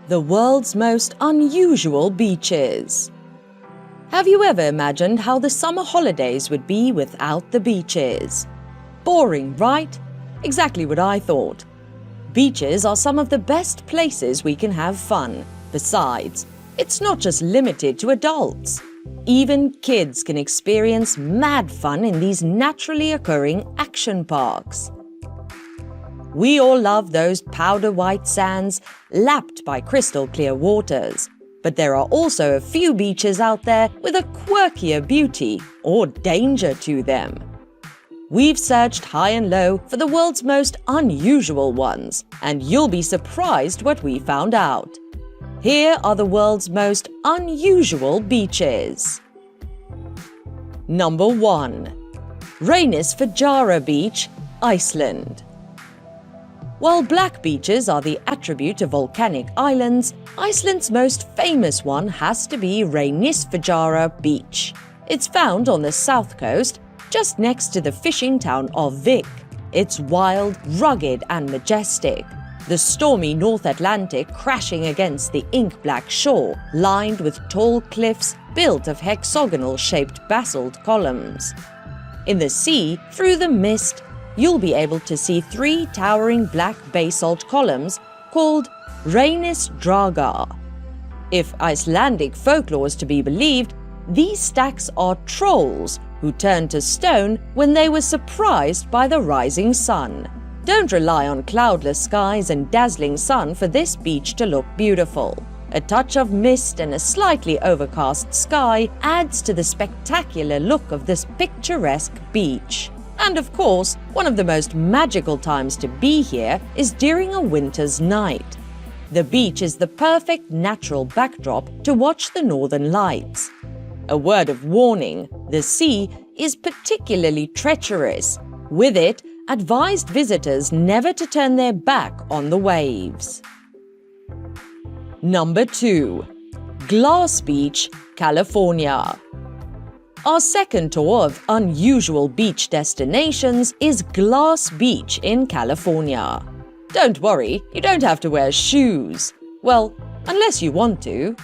the world's most unusual beaches. Have you ever imagined how the summer holidays would be without the beaches? Boring, right? Exactly what I thought. Beaches are some of the best places we can have fun. Besides, it's not just limited to adults. Even kids can experience mad fun in these naturally occurring action parks. We all love those powder white sands lapped by crystal clear waters. But there are also a few beaches out there with a quirkier beauty or danger to them. We've searched high and low for the world's most unusual ones, and you'll be surprised what we found out. Here are the world's most unusual beaches. Number 1. Reynisfjara Beach, Iceland. While black beaches are the attribute of volcanic islands, Iceland's most famous one has to be Reynisfjara Beach. It's found on the south coast, just next to the fishing town of Vik. It's wild, rugged and majestic. The stormy North Atlantic crashing against the ink-black shore, lined with tall cliffs built of hexagonal-shaped basalt columns. In the sea, through the mist, you'll be able to see 3 towering black basalt columns called Reynisfjara. If Icelandic folklore is to be believed, these stacks are trolls who turned to stone when they were surprised by the rising sun. Don't rely on cloudless skies and dazzling sun for this beach to look beautiful. A touch of mist and a slightly overcast sky adds to the spectacular look of this picturesque beach. And of course, one of the most magical times to be here is during a winter's night. The beach is the perfect natural backdrop to watch the northern lights. A word of warning, the sea is particularly treacherous. With it, advised visitors never to turn their back on the waves. Number 2. Glass Beach, California. Our second tour of unusual beach destinations is Glass Beach in California. Don't worry, you don't have to wear shoes. Well, unless you want to.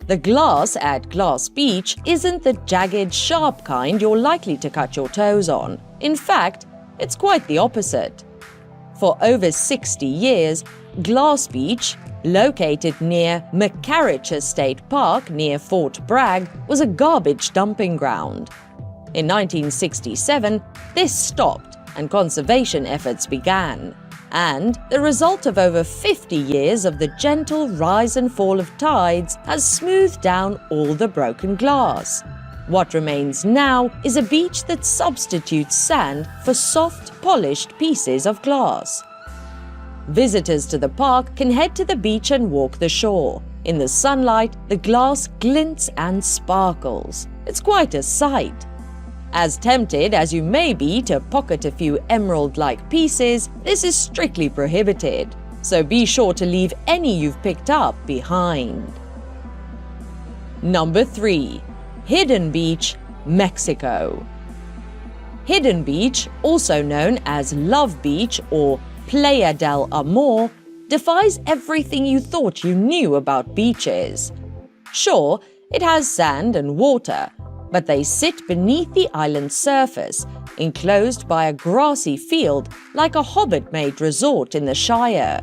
The glass at Glass Beach isn't the jagged, sharp kind you're likely to cut your toes on. In fact, it's quite the opposite. For over 60 years, Glass Beach, located near McCarricher State Park near Fort Bragg, was a garbage dumping ground. In 1967, this stopped and conservation efforts began. And the result of over 50 years of the gentle rise and fall of tides has smoothed down all the broken glass. What remains now is a beach that substitutes sand for soft, polished pieces of glass. Visitors to the park can head to the beach and walk the shore. In the sunlight, the glass glints and sparkles. It's quite a sight. As tempted as you may be to pocket a few emerald-like pieces, this is strictly prohibited, so be sure to leave any you've picked up behind. Number 3. Hidden Beach, Mexico. Hidden Beach, also known as Love Beach or Playa del Amor, defies everything you thought you knew about beaches. Sure, it has sand and water, but they sit beneath the island's surface, enclosed by a grassy field like a hobbit-made resort in the Shire.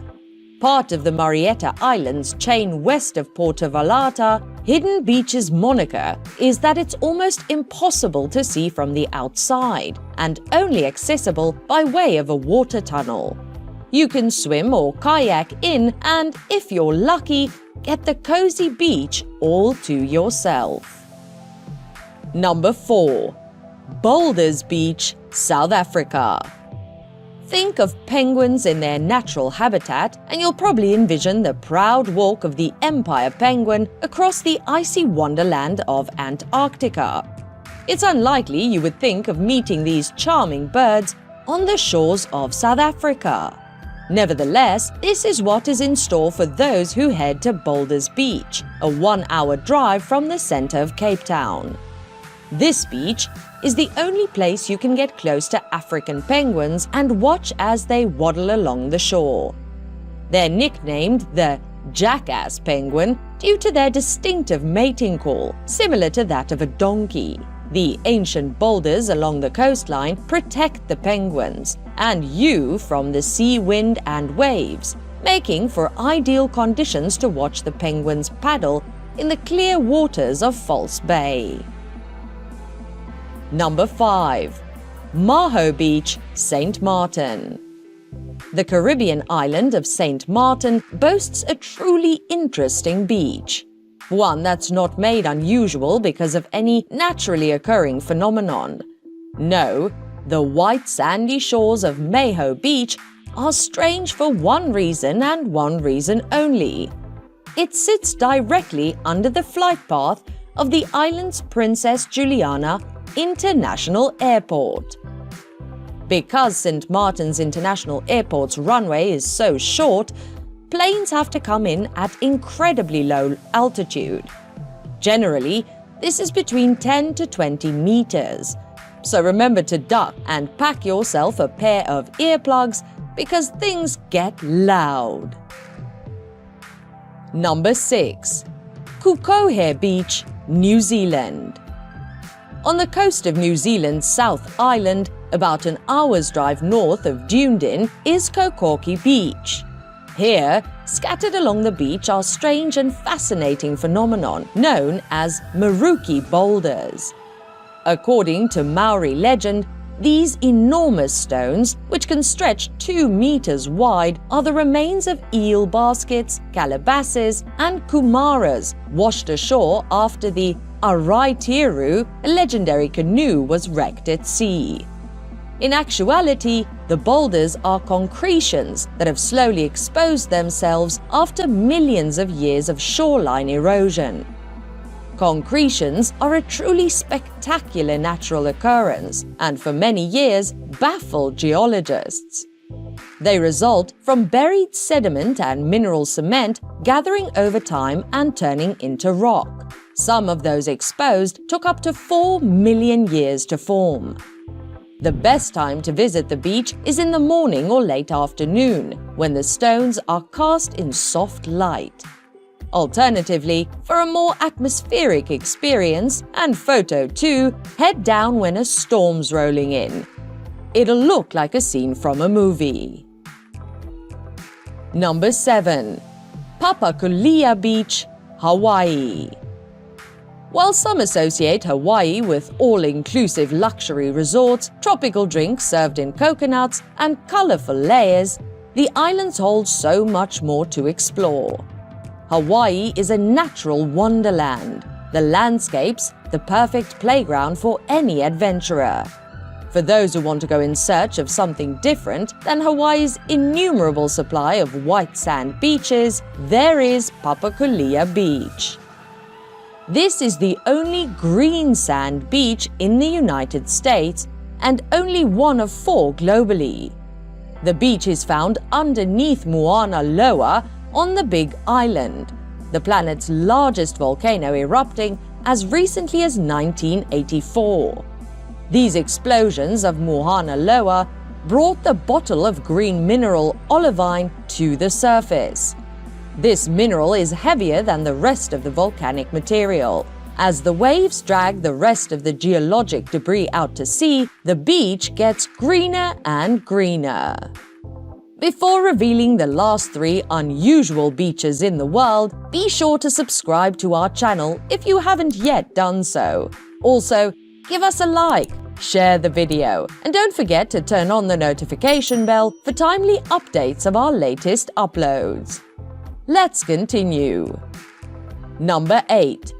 Part of the Marietta Islands chain west of Puerto Vallarta, Hidden Beach's moniker is that it's almost impossible to see from the outside and only accessible by way of a water tunnel. You can swim or kayak in and, if you're lucky, get the cozy beach all to yourself. Number 4. Boulders Beach, South Africa. Think of penguins in their natural habitat and you'll probably envision the proud walk of the Empire penguin across the icy wonderland of Antarctica. It's unlikely you would think of meeting these charming birds on the shores of South Africa. Nevertheless, this is what is in store for those who head to Boulders Beach, a 1-hour drive from the center of Cape Town. This beach is the only place you can get close to African penguins and watch as they waddle along the shore. They're nicknamed the jackass penguin due to their distinctive mating call, similar to that of a donkey. The ancient boulders along the coastline protect the penguins and you from the sea, wind and waves, making for ideal conditions to watch the penguins paddle in the clear waters of False Bay. Number 5. Maho Beach, St. Martin. The Caribbean island of St. Martin boasts a truly interesting beach. One that's not made unusual because of any naturally occurring phenomenon. No, the white sandy shores of Maho Beach are strange for one reason and one reason only. It sits directly under the flight path of the island's Princess Juliana International Airport. Because St. Martin's International Airport's runway is so short, planes have to come in at incredibly low altitude. Generally, this is between 10 to 20 meters. So remember to duck and pack yourself a pair of earplugs because things get loud. Number 6. Kukohe Beach, New Zealand. On the coast of New Zealand's South Island, about an hour's drive north of Dunedin, is Kukohe Beach. Here, scattered along the beach are strange and fascinating phenomenon known as Maruki boulders. According to Maori legend, these enormous stones, which can stretch 2 meters wide, are the remains of eel baskets, calabashes and kumaras washed ashore after the Araitiru, a legendary canoe, was wrecked at sea. In actuality, the boulders are concretions that have slowly exposed themselves after millions of years of shoreline erosion. Concretions are a truly spectacular natural occurrence and for many years baffled geologists. They result from buried sediment and mineral cement gathering over time and turning into rock. Some of those exposed took up to 4 million years to form. The best time to visit the beach is in the morning or late afternoon, when the stones are cast in soft light. Alternatively, for a more atmospheric experience, and photo too, head down when a storm's rolling in. It'll look like a scene from a movie. Number 7. Papakulia Beach, Hawaii. While some associate Hawaii with all-inclusive luxury resorts, tropical drinks served in coconuts, and colorful layers, the islands hold so much more to explore. Hawaii is a natural wonderland, the landscapes the perfect playground for any adventurer. For those who want to go in search of something different than Hawaii's innumerable supply of white sand beaches, there is Papakulia Beach. This is the only green sand beach in the United States and only one of 4 globally. The beach is found underneath Mauna Loa on the Big Island, the planet's largest volcano erupting as recently as 1984. These explosions of Mauna Loa brought the bottle of green mineral olivine to the surface. This mineral is heavier than the rest of the volcanic material. As the waves drag the rest of the geologic debris out to sea, the beach gets greener and greener. Before revealing the last 3 unusual beaches in the world, be sure to subscribe to our channel if you haven't yet done so. Also, give us a like, share the video, and don't forget to turn on the notification bell for timely updates of our latest uploads. Let's continue. Number 8.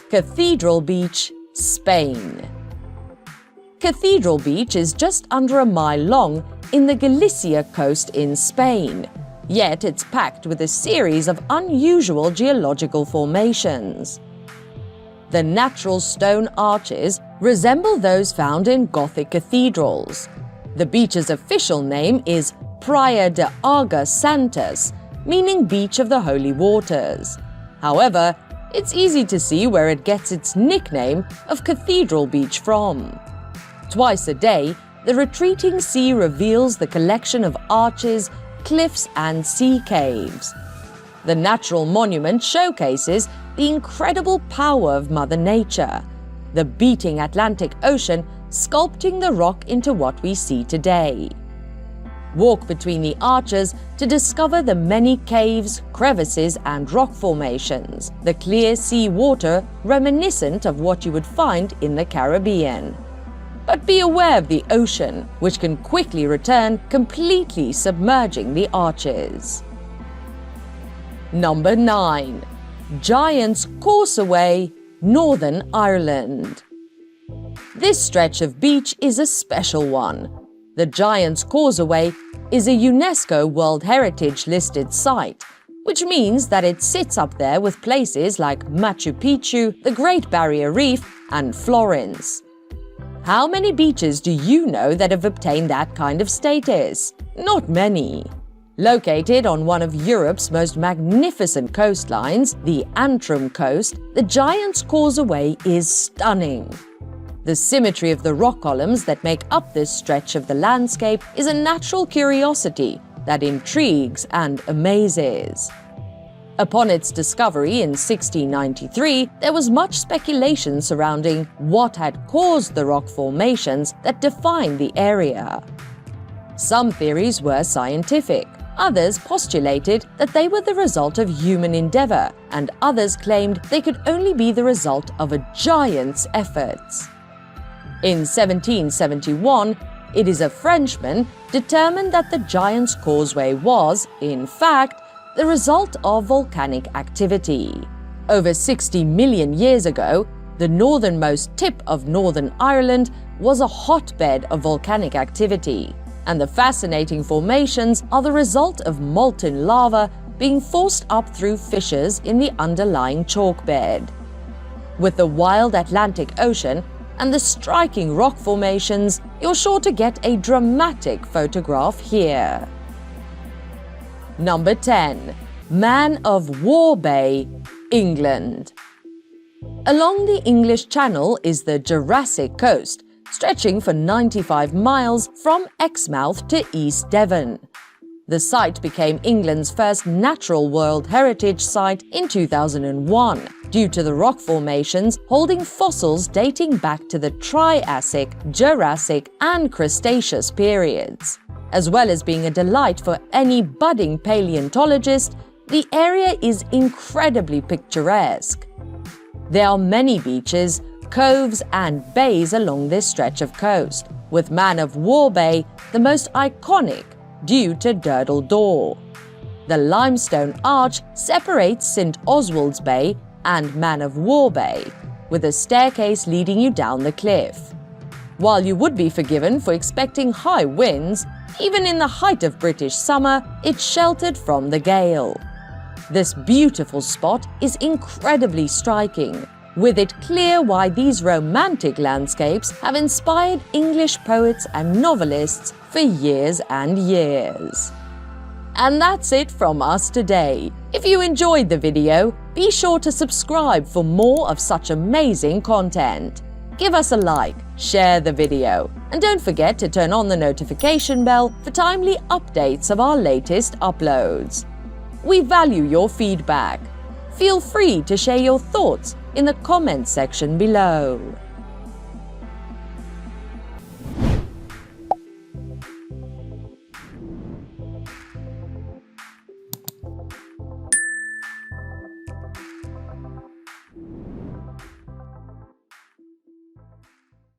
Cathedral Beach, Spain. Cathedral Beach is just under a mile long in the Galicia coast in Spain, yet it's packed with a series of unusual geological formations. The natural stone arches resemble those found in Gothic cathedrals. The beach's official name is Praia de Águas Santas, meaning Beach of the Holy Waters. However, it's easy to see where it gets its nickname of Cathedral Beach from. Twice a day, the retreating sea reveals the collection of arches, cliffs and sea caves. The natural monument showcases the incredible power of Mother Nature, the beating Atlantic Ocean sculpting the rock into what we see today. Walk between the arches to discover the many caves, crevices, and rock formations, the clear sea water reminiscent of what you would find in the Caribbean. But be aware of the ocean, which can quickly return, completely submerging the arches. Number 9. Giant's Causeway, Northern Ireland. This stretch of beach is a special one. The Giant's Causeway is a UNESCO World Heritage listed site, which means that it sits up there with places like Machu Picchu, the Great Barrier Reef, and Florence. How many beaches do you know that have obtained that kind of status? Not many. Located on one of Europe's most magnificent coastlines, the Antrim coast, the Giant's Causeway is stunning. The symmetry of the rock columns that make up this stretch of the landscape is a natural curiosity that intrigues and amazes. Upon its discovery in 1693, there was much speculation surrounding what had caused the rock formations that define the area. Some theories were scientific. Others postulated that they were the result of human endeavor, and others claimed they could only be the result of a giant's efforts. In 1771, it is a Frenchman determined that the Giant's Causeway was, in fact, the result of volcanic activity. Over 60 million years ago, the northernmost tip of Northern Ireland was a hotbed of volcanic activity, and the fascinating formations are the result of molten lava being forced up through fissures in the underlying chalk bed. With the wild Atlantic Ocean and the striking rock formations, you're sure to get a dramatic photograph here. Number 10. Man of War Bay, England. Along the English Channel is the Jurassic Coast, stretching for 95 miles from Exmouth to East Devon. The site became England's first natural World Heritage Site in 2001 due to the rock formations holding fossils dating back to the Triassic, Jurassic, and Cretaceous periods. As well as being a delight for any budding paleontologist, the area is incredibly picturesque. There are many beaches, coves, and bays along this stretch of coast, with Man of War Bay the most iconic due to Durdle Door. The limestone arch separates St. Oswald's Bay and Man of War Bay, with a staircase leading you down the cliff. While you would be forgiven for expecting high winds, even in the height of British summer, it's sheltered from the gale. This beautiful spot is incredibly striking, with it clear why these romantic landscapes have inspired English poets and novelists for years and years. And that's it from us today. If you enjoyed the video, be sure to subscribe for more of such amazing content. Give us a like, share the video, and don't forget to turn on the notification bell for timely updates of our latest uploads. We value your feedback. Feel free to share your thoughts in the comments section below.